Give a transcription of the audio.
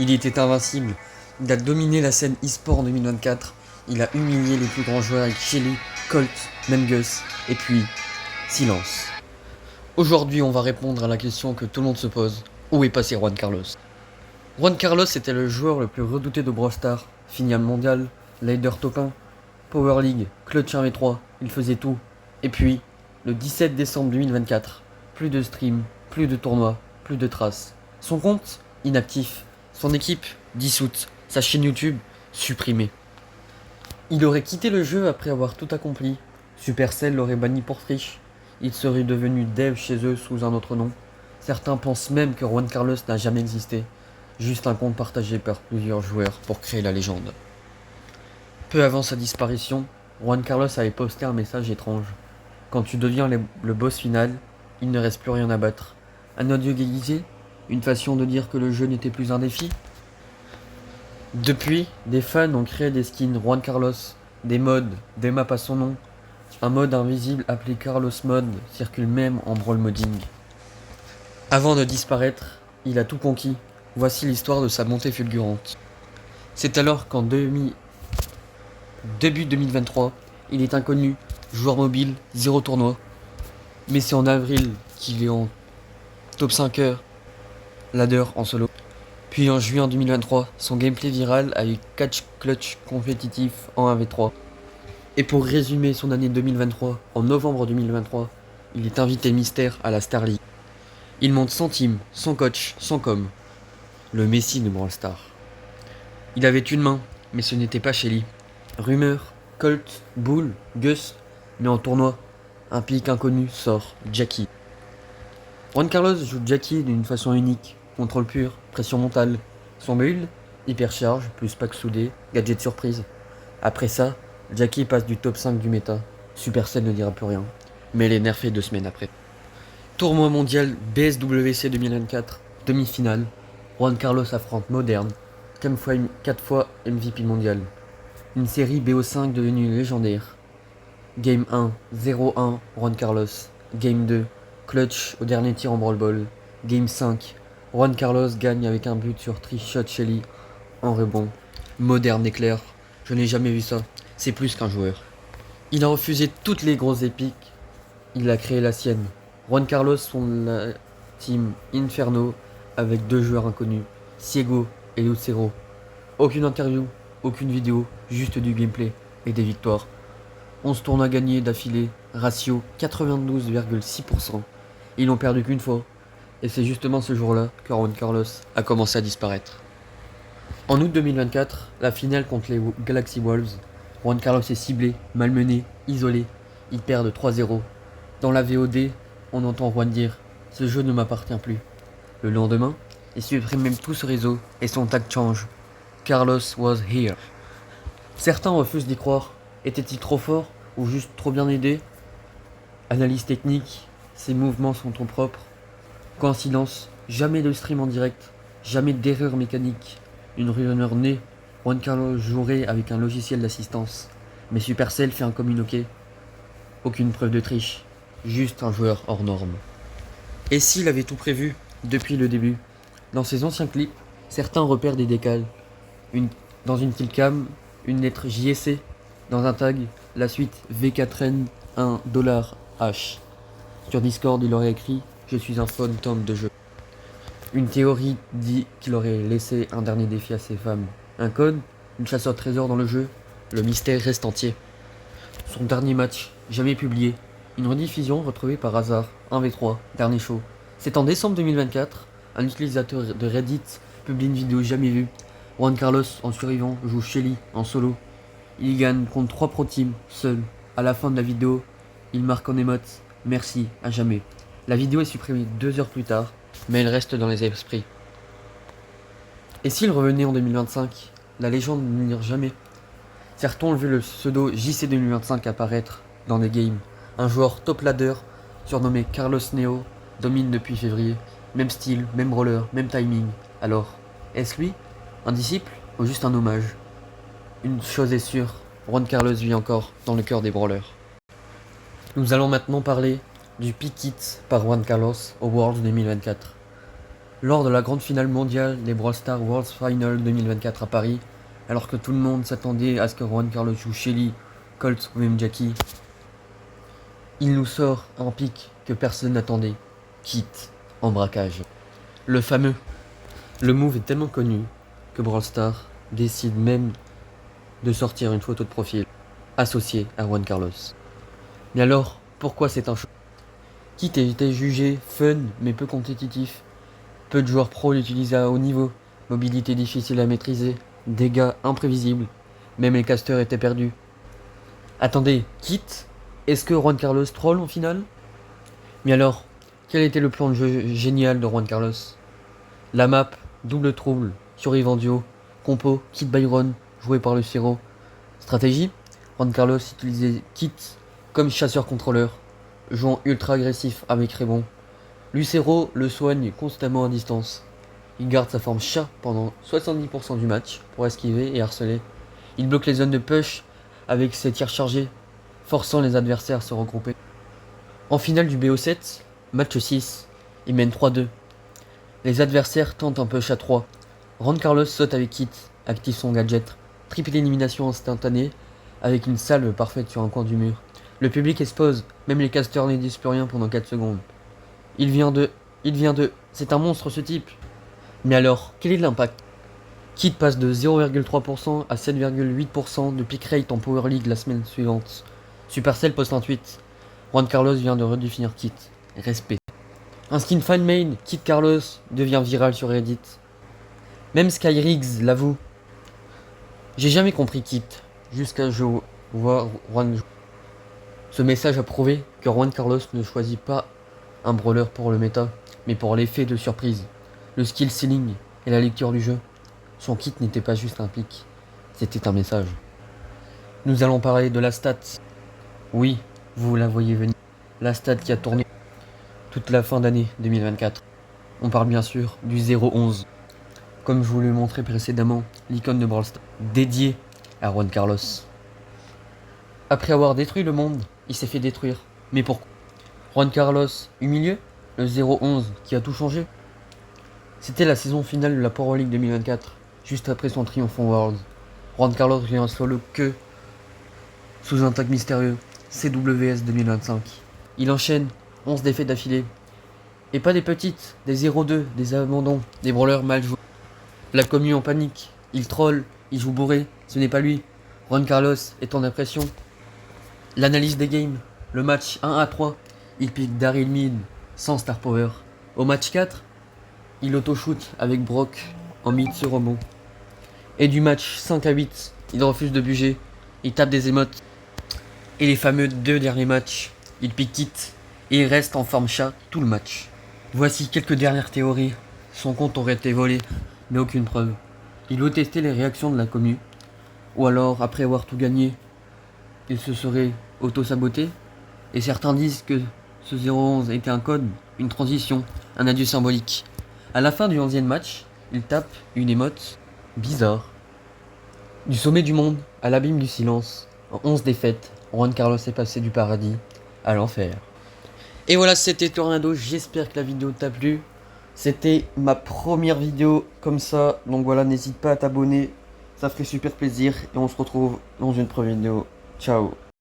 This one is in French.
Il était invincible. Il a dominé la scène e-sport en 2024. Il a humilié les plus grands joueurs avec Shelly, Colt, Mengus. Et puis, silence. Aujourd'hui, on va répondre à la question que tout le monde se pose. Où est passé Juan Carlos? Juan Carlos était le joueur le plus redouté de Brawl Stars. Finale mondiale, leader top 1, Power League, Clutch 1v3, il faisait tout. Et puis, le 17 décembre 2024, plus de stream, plus de tournois, plus de traces. Son compte, inactif. Son équipe, dissoute. Sa chaîne YouTube, supprimée. Il aurait quitté le jeu après avoir tout accompli. Supercell l'aurait banni pour triche. Il serait devenu dev chez eux sous un autre nom. Certains pensent même que Juan Carlos n'a jamais existé. Juste un compte partagé par plusieurs joueurs pour créer la légende. Peu avant sa disparition, Juan Carlos avait posté un message étrange. Quand tu deviens le boss final, il ne reste plus rien à battre. Un audio déguisé? Une façon de dire que le jeu n'était plus un défi? Depuis, des fans ont créé des skins Juan Carlos, des mods, des maps à son nom. Un mode invisible appelé Carlos Mode circule même en brawl modding. Avant de disparaître, il a tout conquis. Voici l'histoire de sa montée fulgurante. C'est alors qu'en début 2023, il est inconnu, joueur mobile, 0 tournoi. Mais c'est en avril qu'il est en top 5 ladder en solo. Puis en juin 2023, son gameplay viral a eu catch clutch compétitif en 1v3. Et pour résumer son année 2023, en novembre 2023, il est invité mystère à la Star League. Il monte sans team, sans coach, sans com. Le Messi de Brawl Stars. Il avait une main, mais ce n'était pas Shelly. Rumeur, Colt, Bull, Gus, mais en tournoi, un pic inconnu sort, Jackie. Juan Carlos joue Jackie d'une façon unique, contrôle pur, pression mentale. Son build, hypercharge, plus pack soudé, gadget surprise. Après ça, Jackie passe du top 5 du méta. Supercell ne dira plus rien, mais elle est nerfée 2 semaines après. Tournoi mondial BSWC 2024, demi-finale. Juan Carlos affronte Modern, 4 fois MVP mondial. Une série BO5 devenue légendaire. Game 1, 0-1, Juan Carlos. Game 2, clutch au dernier tir en Brawl Ball. Game 5, Juan Carlos gagne avec un but sur Trickshot Shelly en rebond. Moderne éclair, je n'ai jamais vu ça, c'est plus qu'un joueur. Il a refusé toutes les grosses épiques, il a créé la sienne. Juan Carlos fonde la team Inferno avec 2 joueurs inconnus, Ciego et Lucero. Aucune interview, aucune vidéo, juste du gameplay et des victoires. 11 tournois gagnés d'affilée, ratio 92,6%. Ils n'ont perdu qu'une fois. Et c'est justement ce jour-là que Juan Carlos a commencé à disparaître. En août 2024, la finale contre les Galaxy Wolves, Juan Carlos est ciblé, malmené, isolé. Il perd de 3-0. Dans la VOD, on entend Juan dire « Ce jeu ne m'appartient plus ». Le lendemain, il supprime même tout ce réseau et son tag change. Carlos was here. Certains refusent d'y croire. Était-il trop fort ou juste trop bien aidé? Analyse technique, ses mouvements sont trop propres. Coïncidence, jamais de stream en direct, jamais d'erreur mécanique. Une rumeur née, Juan Carlos jouerait avec un logiciel d'assistance. Mais Supercell fait un communiqué. Aucune preuve de triche, juste un joueur hors norme. Et s'il avait tout prévu, depuis le début? Dans ses anciens clips, certains repèrent des décals. Dans une killcam, une lettre JSC. Dans un tag, la suite V4N 1$H. Sur Discord, il aurait écrit « Je suis un fantôme de jeu ». Une théorie dit qu'il aurait laissé un dernier défi à ses femmes. Un code, une chasse au trésor dans le jeu, le mystère reste entier. Son dernier match, jamais publié. Une rediffusion retrouvée par hasard, 1v3, dernier show. C'est en décembre 2024, un utilisateur de Reddit publie une vidéo jamais vue. Juan Carlos, en survivant, joue Shelly en solo. Il gagne contre 3 pro teams, seul. À la fin de la vidéo, il marque en émote « Merci, à jamais ». La vidéo est supprimée 2 heures plus tard, mais elle reste dans les esprits. Et s'il revenait en 2025, la légende ne meurt jamais. Certains ont vu le pseudo JC 2025 apparaître dans des games. Un joueur top ladder, surnommé Carlos Neo, domine depuis février. Même style, même brawler, même timing. Alors, est-ce lui? Un disciple ou juste un hommage? Une chose est sûre, Juan Carlos vit encore dans le cœur des brawlers. Nous allons maintenant parler du pick it par Juan Carlos au Worlds 2024. lors de la grande finale mondiale des Brawl Stars World Final 2024 à Paris, alors que tout le monde s'attendait à ce que Juan Carlos joue Shelly, Colt ou même Jackie, il nous sort un pic que personne n'attendait, Kit en braquage. Le fameux. Le move est tellement connu que Brawl Stars décide même de sortir une photo de profil associée à Juan Carlos. Mais alors, pourquoi c'est un choix? Kit était jugé fun mais peu compétitif. Peu de joueurs pro l'utilisaient à haut niveau. Mobilité difficile à maîtriser. Dégâts imprévisibles. Même les casters étaient perdus. Attendez, Kit? Est-ce que Juan Carlos troll en finale? Mais alors, quel était le plan de jeu génial de Juan Carlos? La map, double trouble, survivant duo, compo, Kit Byron, joué par le Siro. Stratégie? Juan Carlos utilisait Kit comme chasseur-contrôleur, jouant ultra agressif avec Raybon. Lucero le soigne constamment à distance. Il garde sa forme chat pendant 70% du match pour esquiver et harceler. Il bloque les zones de push avec ses tirs chargés, forçant les adversaires à se regrouper. En finale du BO7, match 6, il mène 3-2. Les adversaires tentent un push à 3. Juan Carlos saute avec Kit, active son gadget, triple élimination instantanée avec une salve parfaite sur un coin du mur. Le public expose, même les casters ne disent plus rien pendant 4 secondes. Il vient de, c'est un monstre ce type. Mais alors, quel est l'impact? Kit passe de 0,3% à 7,8% de pick rate en Power League la semaine suivante. Supercell poste un tweet. Juan Carlos vient de redéfinir Kit. Respect. Un skin fan-made, Kit Carlos, devient viral sur Reddit. Même Skyriggs l'avoue. J'ai jamais compris Kit, jusqu'à voir Juan. Ce message a prouvé que Juan Carlos ne choisit pas un brawler pour le méta, mais pour l'effet de surprise, le skill ceiling et la lecture du jeu. Son kit n'était pas juste un pic, c'était un message. Nous allons parler de la stat. Oui, vous la voyez venir. La stat qui a tourné toute la fin d'année 2024. On parle bien sûr du 0-11. Comme je vous l'ai montré précédemment, l'icône de Brawl Stars, dédiée à Juan Carlos. Après avoir détruit le monde, il s'est fait détruire. Mais pourquoi? Juan Carlos humilié? Le 0-11 qui a tout changé? C'était la saison finale de la Power League 2024, juste après son triomphe en Worlds. Juan Carlos vient solo que sous un tag mystérieux, CWS 2025. Il enchaîne 11 défaites d'affilée. Et pas des petites, des 0-2, des abandons, des brawlers mal joués. La commu en panique, il troll, il joue bourré, ce n'est pas lui. Juan Carlos est en impression. L'analyse des games, le match 1-3, il pique Daryl Mid sans star power. Au match 4, il auto-shoot avec Brock en mid sur rebond. Et du match 5-8, il refuse de bouger, il tape des émotes. Et les fameux 2 derniers matchs, il pique Kit et il reste en forme chat tout le match. Voici quelques dernières théories. Son compte aurait été volé, mais aucune preuve. Il veut tester les réactions de la commu. Ou alors, après avoir tout gagné, il se serait auto-saboté. Et certains disent que ce 0-11 était un code, une transition, un adieu symbolique. À la fin du 11e match, il tape une émote bizarre. Du sommet du monde à l'abîme du silence, en 11 défaites, Juan Carlos est passé du paradis à l'enfer. Et voilà, c'était Tornado, j'espère que la vidéo t'a plu. C'était ma première vidéo comme ça, donc voilà, n'hésite pas à t'abonner, ça ferait super plaisir. Et on se retrouve dans une prochaine vidéo. Ciao.